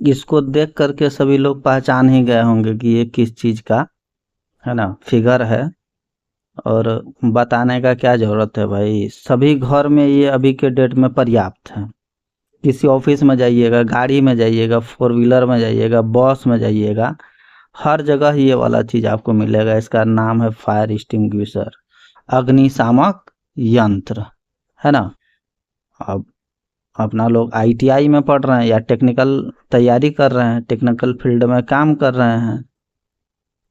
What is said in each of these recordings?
इसको देख करके सभी लोग पहचान ही गए होंगे कि ये किस चीज़ का है ना फिगर है। और बताने का क्या ज़रूरत है भाई, सभी घर में ये अभी के डेट में पर्याप्त है। किसी ऑफिस में जाइएगा, गाड़ी में जाइएगा, फोर व्हीलर में जाइएगा, बस में जाइएगा, हर जगह ये वाला चीज़ आपको मिलेगा। इसका नाम है फायर एक्सटिंग्विशर, अग्निशामक यंत्र, है ना। अब अपना लोग आईटीआई में पढ़ रहे हैं या टेक्निकल तैयारी कर रहे हैं, टेक्निकल फील्ड में काम कर रहे हैं,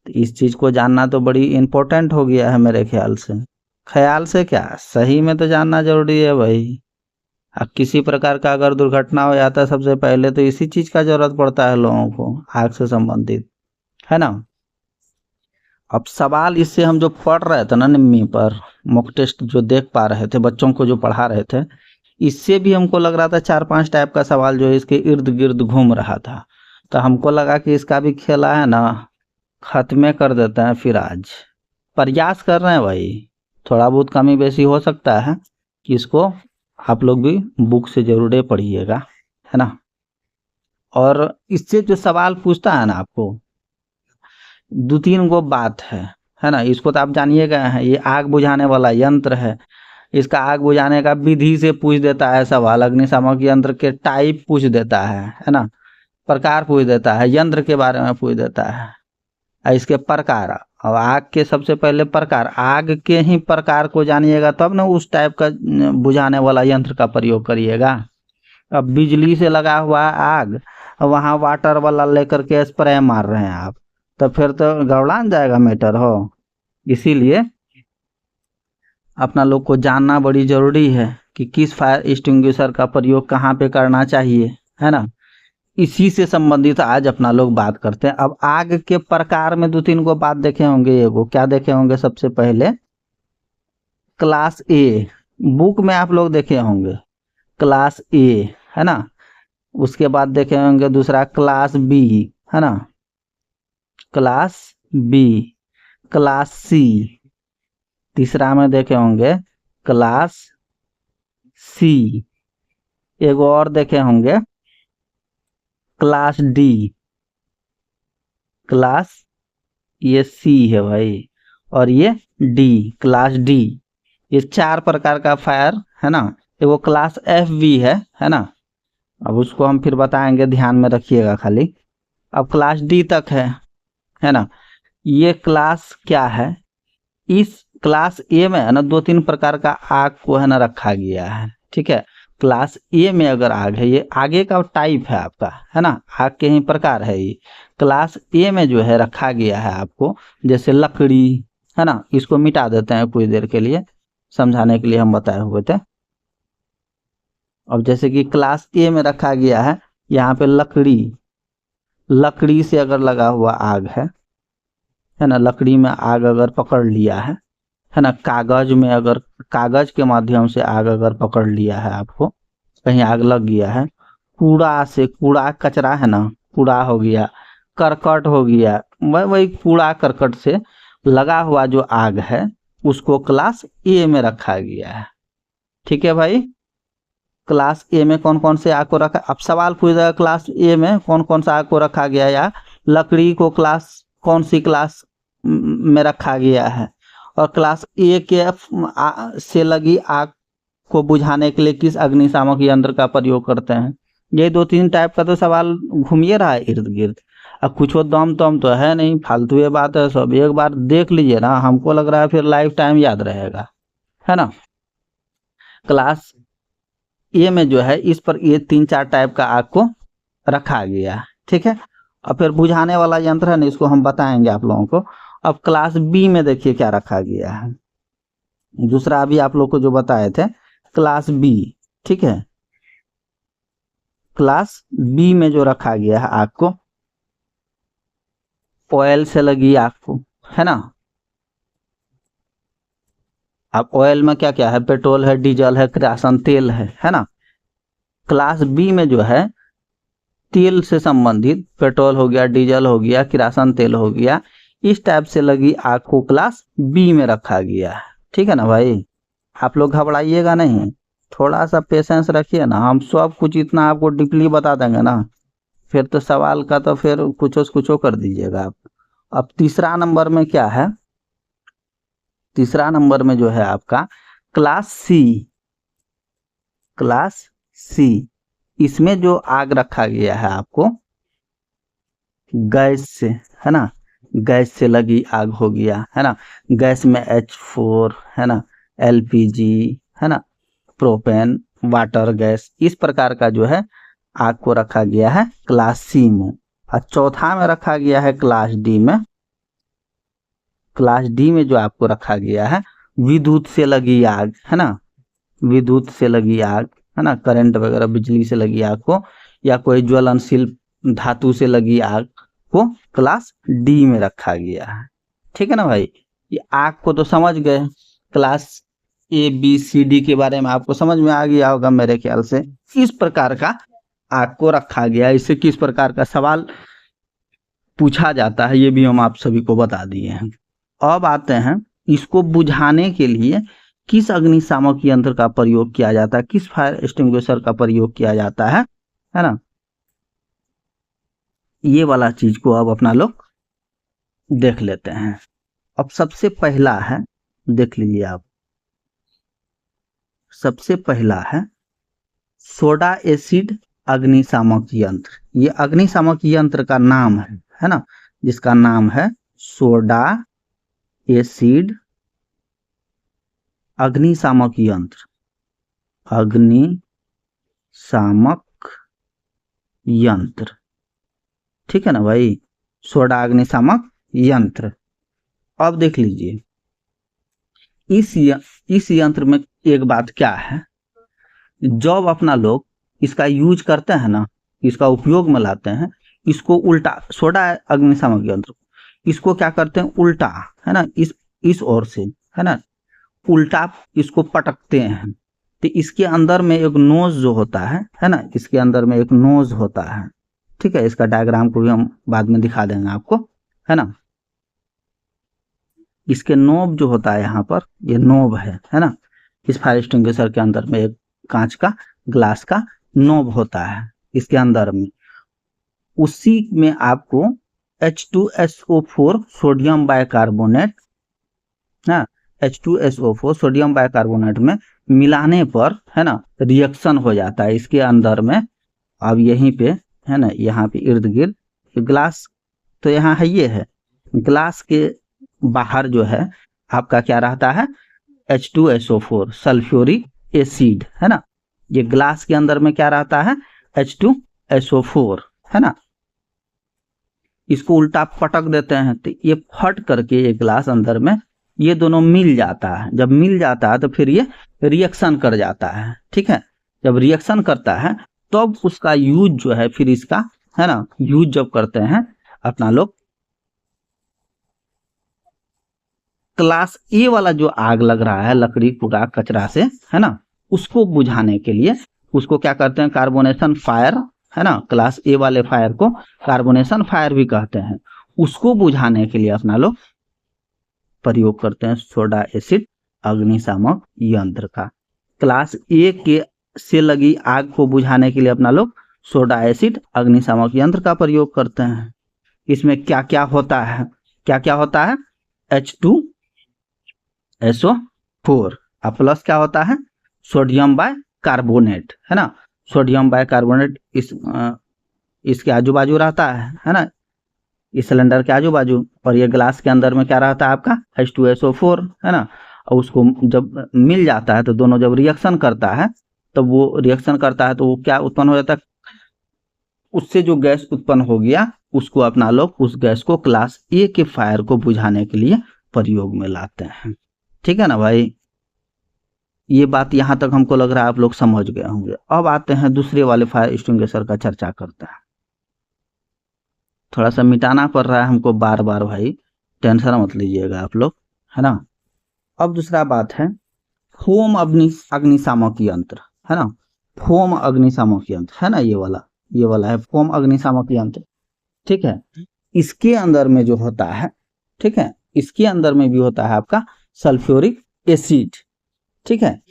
तो इस चीज़ को जानना तो बड़ी इम्पोर्टेंट हो गया है मेरे ख्याल से। ख्याल से क्या, सही में तो जानना जरूरी है भाई। अब किसी प्रकार का अगर दुर्घटना हो जाता है, सबसे पहले तो इसी चीज़ का जरूरत पड़ता है लोगों को, आग से संबंधित, है ना। अब सवाल इससे हम जो पढ़ रहे थे ना निम्मी पर, मॉक टेस्ट जो देख पा रहे थे, बच्चों को जो पढ़ा रहे थे, इससे भी हमको लग रहा था 4-5 टाइप का सवाल जो है इसके इर्द गिर्द घूम रहा था। तो हमको लगा कि इसका भी खेला है ना, खत्मे कर देते हैं फिर आज। प्रयास कर रहे हैं भाई, थोड़ा बहुत कमी बेसी हो सकता है कि इसको आप लोग भी बुक से जरूर पढ़िएगा, है ना। और इससे जो सवाल पूछता है ना आपको, 2-3 गो बात है ना। इसको तो आप जानिएगा, है ये आग बुझाने वाला यंत्र है। इसका आग बुझाने का विधि से पूछ देता है सवाल, अग्निशामक यंत्र के टाइप पूछ देता है ना, प्रकार पूछ देता है, यंत्र के बारे में पूछ देता है, इसके प्रकार। और आग के सबसे पहले प्रकार, आग के ही प्रकार को जानिएगा तब ना उस टाइप का बुझाने वाला यंत्र का प्रयोग करिएगा। अब बिजली से लगा हुआ आग, वहाँ वाटर वाला लेकर के स्प्रे मार रहे हैं आप, तो फिर तो गड़बड़ान जाएगा मैटर हो। इसीलिए अपना लोग को जानना बड़ी जरूरी है कि किस फायर एक्सटिंग्विशर का प्रयोग कहाँ पे करना चाहिए, है ना। इसी से संबंधित आज अपना लोग बात करते हैं। अब आग के प्रकार में 2-3 गो बात देखे होंगे। एगो क्या देखे होंगे, सबसे पहले क्लास ए, बुक में आप लोग देखे होंगे क्लास ए, है ना। उसके बाद देखे होंगे दूसरा क्लास बी, है ना, क्लास बी, क्लास सी, तीसरा में देखे होंगे क्लास सी, एगो और देखे होंगे क्लास डी, क्लास, ये सी है भाई, और ये डी, क्लास डी। ये 4 प्रकार का फायर, है ना। एगो क्लास एफ भी है ना। अब उसको हम फिर बताएंगे, ध्यान में रखिएगा खाली। अब क्लास डी तक है ना। ये क्लास क्या है, इस क्लास ए में है ना 2-3 प्रकार का आग को है ना रखा गया है, ठीक है। क्लास ए में अगर आग है, ये आगे का टाइप है आपका, है ना, आग के ही प्रकार है ये। क्लास ए में जो है रखा गया है आपको, जैसे लकड़ी, है ना। इसको मिटा देते हैं कुछ देर के लिए, समझाने के लिए हम बताए हुए थे। अब जैसे कि क्लास ए में रखा गया है, यहाँ पे लकड़ी, लकड़ी से अगर लगा हुआ आग है ना, लकड़ी में आग अगर पकड़ लिया है ना। कागज में अगर, कागज के माध्यम से आग अगर पकड़ लिया है, आपको कहीं आग लग गया है। कूड़ा से, कूड़ा कचरा है ना, कूड़ा हो गया, करकट हो गया, वही कूड़ा करकट से लगा हुआ जो आग है, उसको क्लास ए में रखा गया है, ठीक है भाई। क्लास ए में कौन कौन से आग को रखा, अब सवाल पूछ देगा क्लास ए में कौन कौन सा आग को रखा गया, या लकड़ी को क्लास कौन सी क्लास में रखा गया है, और क्लास ए के से लगी आग को बुझाने के लिए किस अग्निशामक यंत्र का प्रयोग करते हैं। ये 2-3 टाइप का तो सवाल घूमिए रहा है इर्द गिर्द। अब कुछ दम तो है नहीं, फालतू ये बात है सब। एक बार देख लीजिए ना, हमको लग रहा है फिर लाइफ टाइम याद रहेगा, है ना। क्लास ए में जो है इस पर ये 3-4 टाइप का आग को रखा गया, ठीक है। और फिर बुझाने वाला यंत्र है ना, इसको हम बताएंगे आप लोगों को। अब क्लास बी में देखिए क्या रखा गया है, दूसरा अभी आप लोग को जो बताए थे क्लास बी, ठीक है। क्लास बी में जो रखा गया है आग को, ऑयल से लगी आग को, है ना। अब ऑयल में क्या क्या है, पेट्रोल है, डीजल है, किरासन तेल है ना। क्लास बी में जो है तेल से संबंधित, पेट्रोल हो गया, डीजल हो गया, किरासन तेल हो गया, इस टाइप से लगी आग को क्लास बी में रखा गया है, ठीक है ना भाई। आप लोग घबराइएगा नहीं, थोड़ा सा पेशेंस रखिए ना, हम सब कुछ इतना आपको डीपली बता देंगे ना फिर तो सवाल का तो फिर कुछ कर दीजिएगा आप। अब तीसरा नंबर में क्या है, तीसरा नंबर में जो है आपका क्लास सी, क्लास सी, इसमें जो आग रखा गया है आपको गैस से, है ना, गैस से लगी आग हो गया, है ना, गैस में H4, है ना, LPG, है ना, प्रोपेन, वाटर गैस, इस प्रकार का जो है आग को रखा गया है क्लास सी में। और चौथा में रखा गया है क्लास डी में, क्लास डी में जो आपको रखा गया है विद्युत से लगी आग, है ना, विद्युत से लगी आग, है ना, करंट वगैरह बिजली से लगी आग को, या कोई ज्वलनशील धातु से लगी आग को क्लास डी में रखा गया है। ठीक है ना भाई, ये आग को तो समझ गए, क्लास ABCD के बारे में आपको समझ में आ गया होगा मेरे ख्याल से। इस प्रकार का आग को रखा गया, इससे किस प्रकार का सवाल पूछा जाता है ये भी हम आप सभी को बता दिए हैं। अब आते हैं इसको बुझाने के लिए किस अग्निशामक यंत्र का प्रयोग किया जाता है, किस फायर एक्सटिंग्विशर का प्रयोग किया जाता है ना, ये वाला चीज को अब अपना लोग देख लेते हैं। अब सबसे पहला है, देख लीजिए आप, सबसे पहला है सोडा एसिड अग्निशामक यंत्र। ये अग्निशामक यंत्र का नाम है ना, जिसका नाम है सोडा एसिड अग्निशामक यंत्र, अग्निशामक यंत्र। ठीक है ना भाई, सोडा अग्निशामक यंत्र। अब देख लीजिए इस यंत्र में एक बात क्या है, जब अपना लोग इसका यूज करते हैं ना, इसका उपयोग में लाते हैं, इसको उल्टा, सोडा अग्निशामक यंत्र इसको क्या करते हैं उल्टा, है ना, इस ओर से, है ना, उल्टा इसको पटकते हैं, तो इसके अंदर में एक नोज जो होता है ना, इसके अंदर में एक नोज होता है। ठीक है, इसका डायग्राम को भी हम बाद में दिखा देंगे आपको, है ना, इसके नोब जो होता है यहाँ पर, ये नोब है ना, इस फायर एक्सटिंग्विशर के अंदर में एक कांच का, ग्लास का नोब होता है इसके अंदर में, उसी में आपको H2SO4 सोडियम बाइकार्बोनेट, ना, H2SO4 सोडियम बाइकार्बोनेट में मिलाने पर, है ना, रिएक्शन हो जाता है इसके अंदर में। अब यहीं पे, है ना, यहाँ पे इर्द गिर्द ग्लास तो यहाँ है, ये है ग्लास के बाहर जो है आपका क्या रहता है H2SO4 सल्फ्यूरिक एसिड, है ना, ये ग्लास के अंदर में क्या रहता है H2SO4, है ना, इसको उल्टा पटक देते हैं तो ये फट करके ये ग्लास अंदर में ये दोनों मिल जाता है, जब मिल जाता है तो फिर ये रिएक्शन कर जाता है। ठीक है, जब रिएक्शन करता है तब तो उसका यूज जो है फिर इसका, है ना, यूज जब करते हैं अपना लोग क्लास ए वाला जो आग लग रहा है लकड़ी पूरा कचरा से, है ना, उसको बुझाने के लिए उसको क्या करते हैं कार्बोनेशन फायर, है ना, क्लास ए वाले फायर को कार्बोनेशन फायर भी कहते हैं, उसको बुझाने के लिए अपना लोग प्रयोग करते हैं सोडा एसिड अग्निशामक यंत्र का। क्लास ए के से लगी आग को बुझाने के लिए अपना लोग सोडा एसिड अग्निशामक यंत्र का प्रयोग करते हैं। इसमें क्या क्या होता है, क्या क्या होता है H2SO4 और प्लस क्या होता है सोडियम बाइकार्बोनेट, है ना, सोडियम बाइकार्बोनेट इसके आजू बाजू रहता है ना, इस सिलेंडर के आजू बाजू, और ये ग्लास के अंदर में क्या रहता है आपका H2SO4, है ना, और उसको जब मिल जाता है तो दोनों जब रिएक्शन करता है तब वो रिएक्शन करता है तो वो क्या उत्पन्न हो जाता है, उससे जो गैस उत्पन्न हो गया उसको अपना लोग उस गैस को क्लास ए के फायर को बुझाने के लिए प्रयोग में लाते हैं। ठीक है ना भाई, ये बात यहाँ तक हमको लग रहा है आप लोग समझ गए होंगे। अब आते हैं दूसरे वाले फायर एक्सटिंग्विशर का चर्चा करते हैं। थोड़ा सा मिटाना पड़ रहा है हमको बार बार भाई, टेंशन मत लीजिएगा आप लोग, है ना। अब दूसरा बात है फोम अग्निशामक यंत्र, है ना, फोम अग्निशामक यंत्र, है ना, ये वाला है फोम अग्निशामक यंत्र। ठीक है, इसके अंदर में जो होता है, ठीक है, इसके अंदर में भी होता है आपका सल्फ्यूरिक एसिड। ठीक है,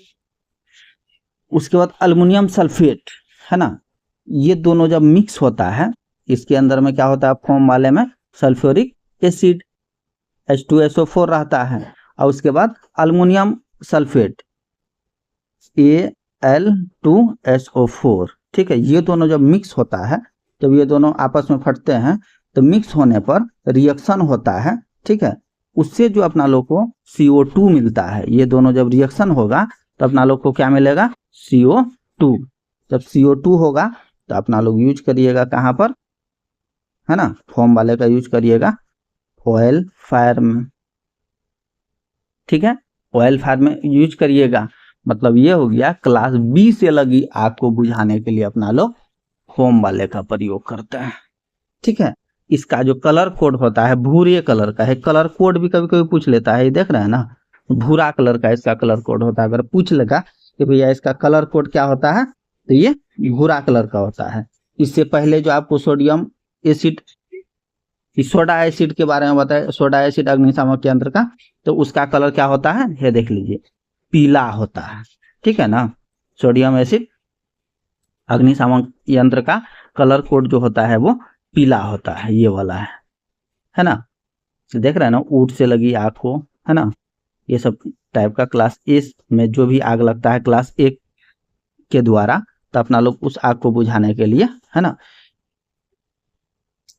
उसके बाद अल्युमिनियम सल्फेट, है ना, ये दोनों जब मिक्स होता है इसके अंदर में क्या होता है, फोम वाले में सल्फ्यूरिक एसिड H2SO4 रहता है, और उसके बाद अल्युमिनियम सल्फेट Al2SO4। ठीक है, ये दोनों जब मिक्स होता है, जब ये दोनों आपस में फटते हैं तो मिक्स होने पर रिएक्शन होता है। ठीक है, उससे जो अपना लोग को CO2 मिलता है। ये दोनों जब रिएक्शन होगा तो अपना लोग को क्या मिलेगा, CO2। जब CO2 होगा तो अपना लोग यूज करिएगा कहाँ पर, है ना, फोम वाले का यूज करिएगा ऑयल फायर में। ठीक है, ऑयल फायर में यूज करिएगा। मतलब ये हो गया क्लास बी से लगी आग को बुझाने के लिए अपना लोग फोम वाले का प्रयोग करते हैं। ठीक है, इसका जो कलर कोड होता है भूरे कलर का है। कलर कोड भी कभी कभी पूछ लेता है, ये देख रहे हैं ना, भूरा कलर का इसका कलर कोड होता है। अगर पूछ लेगा कि भैया इसका कलर कोड क्या होता है, तो ये भूरा कलर का होता है। इससे पहले जो आपको सोडियम एसिड, सोडा एसिड के बारे में बताया, सोडा एसिड अग्निशामक यंत्र का, तो उसका कलर क्या होता है, ये देख लीजिए, पीला होता है। ठीक है ना, सोडियम एसिड अग्निशामक यंत्र का कलर कोड जो होता है वो पीला होता है, ये वाला है ना। देख रहे हैं ना, ऊंट से लगी आग को, है ना, ये सब टाइप का क्लास ए में जो भी आग लगता है क्लास ए के द्वारा, तो अपना लोग उस आग को बुझाने के लिए, है ना,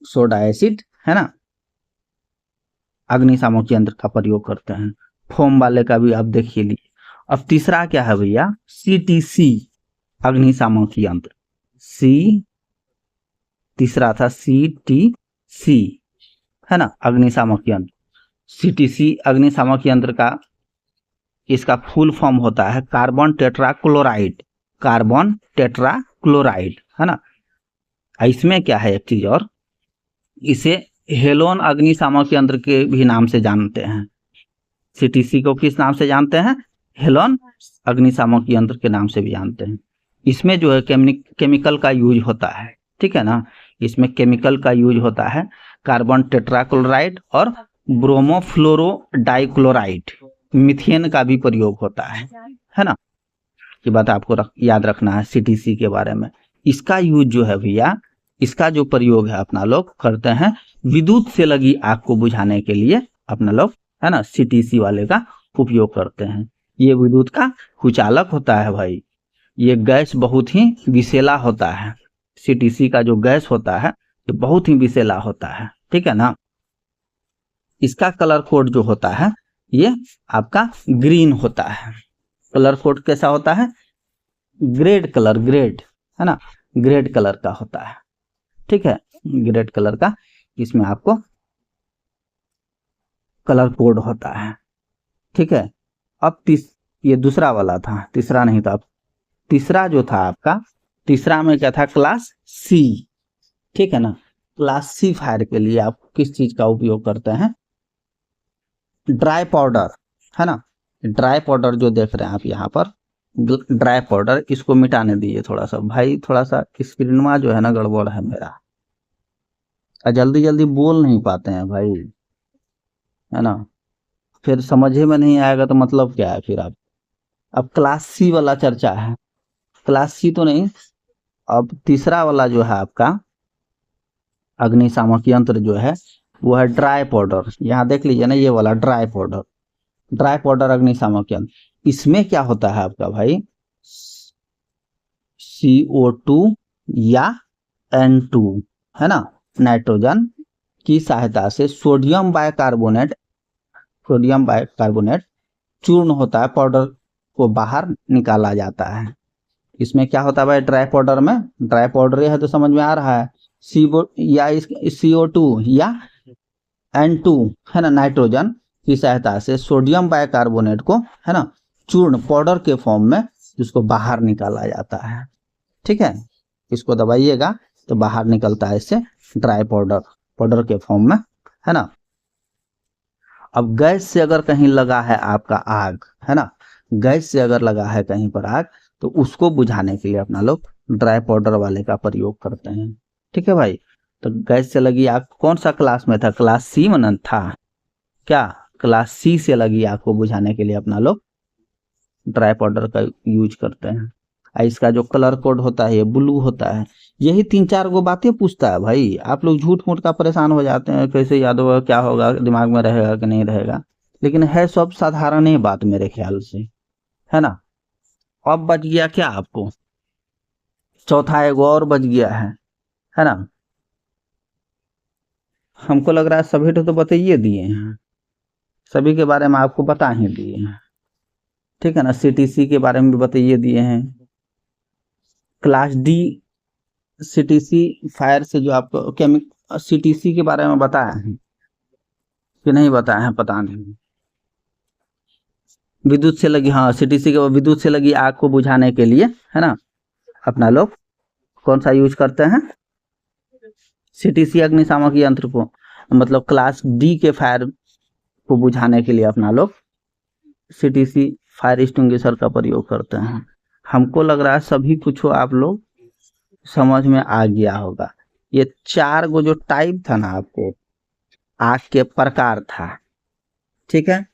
सोडा एसिड, है ना, अग्निशामक यंत्र का प्रयोग करते हैं। फोम वाले का भी आप देखिए लीजिए। अब तीसरा क्या है भैया, CTC अग्निशामक यंत्र। तीसरा था CTC, है ना, अग्निशामक यंत्र। CTC अग्निशामक यंत्र का इसका फुल फॉर्म होता है कार्बन टेट्राक्लोराइड। कार्बन टेट्राक्लोराइड, है ना। इसमें क्या है एक चीज और, इसे हेलोन अग्निशामक यंत्र के भी नाम से जानते हैं। CTC को किस नाम से जानते हैं, हेलोन अग्निशामक यंत्र के नाम से भी जानते हैं। इसमें जो है केमिकल का यूज होता है। ठीक है ना, इसमें केमिकल का यूज होता है कार्बन टेट्राक्लोराइड और ब्रोमोफ्लोरो डाइक्लोराइड, मीथेन का भी प्रयोग होता है ना। ये बात आपको याद रखना है CTC के बारे में। इसका यूज जो है भैया, इसका जो प्रयोग है अपना लोग करते हैं विद्युत से लगी आग को बुझाने के लिए, अपना लोग, है ना, CTC वाले का उपयोग करते हैं। ये विद्युत का कुचालक होता है भाई। ये गैस बहुत ही विषैला होता है। CTC का जो गैस होता है ये बहुत ही विषैला होता है। ठीक है ना, इसका कलर कोड जो होता है ये आपका ग्रीन होता है। कलर कोड कैसा होता है, ग्रेड कलर, ग्रेड, है ना, ग्रेड कलर का होता है। ठीक है, ग्रेड कलर का इसमें आपको कलर कोड होता है। ठीक है, अब ये दूसरा वाला था, तीसरा नहीं था। तीसरा जो था आपका, तीसरा में क्या था, क्लास C। ठीक है ना, क्लास C फायर के लिए आप किस चीज का उपयोग करते हैं, ड्राई पाउडर, है ना। ड्राई पाउडर जो देख रहे हैं आप यहाँ पर, ड्राई पाउडर, इसको मिटाने दीजिए थोड़ा सा भाई, थोड़ा सा स्क्रीन में जो है ना गड़बड़ है मेरा, जल्दी जल्दी बोल नहीं पाते हैं भाई, है ना, फिर समझे में नहीं आएगा तो मतलब क्या है फिर आप। अब क्लास C वाला चर्चा है, क्लास C तो नहीं, अब तीसरा वाला जो है आपका अग्निशामक यंत्र जो है वो है ड्राई पाउडर। यहाँ देख लीजिए ना, ये वाला ड्राई पाउडर, ड्राई पाउडर अग्निशामक यंत्र। इसमें क्या होता है आपका भाई, CO2 या N2, है ना, नाइट्रोजन की सहायता से सोडियम बाइकार्बोनेट चूर्ण होता है, पाउडर को बाहर निकाला जाता है। इसमें क्या होता है भाई, ड्राई पाउडर में, ड्राई पाउडर है तो समझ में आ रहा है, CO2 या N2, है ना, नाइट्रोजन की सहायता से सोडियम बाइकार्बोनेट को, है ना, चूर्ण पाउडर के फॉर्म में जिसको बाहर निकाला जाता है। ठीक है, इसको दबाइएगा तो बाहर निकलता है इससे ड्राई पाउडर के फॉर्म में, है ना। अब गैस से अगर कहीं लगा है आपका आग, है ना, गैस से अगर लगा है कहीं पर आग, तो उसको बुझाने के लिए अपना लोग ड्राई पाउडर वाले का प्रयोग करते हैं। ठीक है भाई, तो गैस से लगी आग कौन सा क्लास में था, क्लास C में था क्या, क्लास C से लगी आग को बुझाने के लिए अपना लोग ड्राई पाउडर का यूज करते हैं। और इसका जो कलर कोड होता है ये ब्लू होता है। यही 3-4 गो बातें पूछता है भाई। आप लोग झूठ मूठ का परेशान हो जाते हैं, कैसे याद होगा, क्या होगा, दिमाग में रहेगा कि नहीं रहेगा, लेकिन है सब साधारण ही बात मेरे ख्याल से, है ना। अब बच गया क्या आपको, चौथा एगो और बच गया है ना। हमको लग रहा है सभी तो बताइए दिए हैं, सभी के बारे में आपको बता ही दिए हैं, ठीक है ना। सीटीसी के बारे में भी बताइए दिए हैं। क्लास डी सीटीसी फायर से जो आपको केमिक सीटीसी के बारे में बताया है कि नहीं बताया है, पता नहीं। विद्युत से लगी, हाँ सीटीसी के विद्युत से लगी आग को बुझाने के लिए, है ना, अपना लोग कौन सा यूज करते हैं, सीटीसी अग्निशामक यंत्र को, मतलब क्लास डी के फायर को बुझाने के लिए अपना लोग सीटीसी फायर एक्सटिंग्विशर का प्रयोग करते हैं। हमको लग रहा है सभी कुछ आप लोग समझ में आ गया होगा। ये 4 गो जो टाइप था ना, आपको आग के प्रकार था, ठीक है।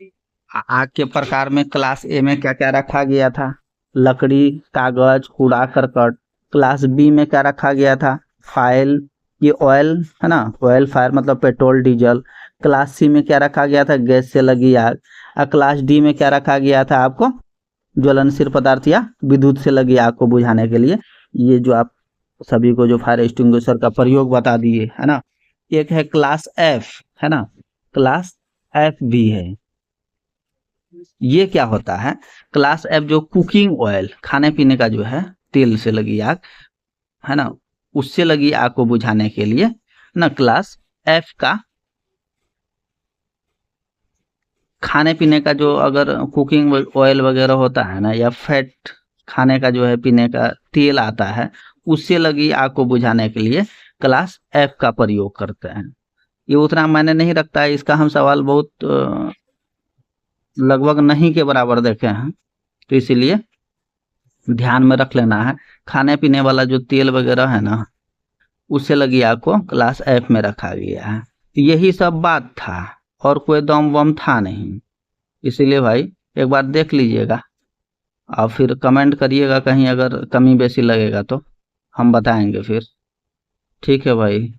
आग के प्रकार में क्लास ए में क्या क्या रखा गया था, लकड़ी, कागज, कूड़ा करकट। क्लास बी में क्या रखा गया था, फाइल, ये ऑयल है ना, ऑयल फायर मतलब पेट्रोल डीजल। क्लास सी में क्या रखा गया था, गैस से लगी आग। और क्लास डी में क्या रखा गया था आपको, ज्वलनशील पदार्थ या विद्युत से लगी आग को बुझाने के लिए। ये जो आप सभी को जो फायर एक्सटिंग्विशर का प्रयोग बता दिए, है ना। एक है क्लास एफ, है ना, क्लास एफ भी है। ये क्या होता है, क्लास एफ जो कुकिंग ऑयल, खाने पीने का जो है तेल से लगी आग, है ना, उससे लगी आग को बुझाने के लिए ना, क्लास एफ का खाने पीने का जो अगर कुकिंग ऑयल वगैरह होता है ना, या फैट खाने का जो है पीने का तेल आता है, उससे लगी आग को बुझाने के लिए क्लास एफ का प्रयोग करते हैं। ये उतना मायने नहीं रखता है, इसका हम सवाल बहुत लगभग नहीं के बराबर देखे हैं, तो इसीलिए ध्यान में रख लेना है। खाने पीने वाला जो तेल वगैरह है ना, उससे लगी आग को क्लास एफ में रखा गया है। यही सब बात था, और कोई दम वम था नहीं। इसीलिए भाई एक बार देख लीजिएगा, और फिर कमेंट करिएगा, कहीं अगर कमी बेसी लगेगा तो हम बताएंगे फिर, ठीक है भाई।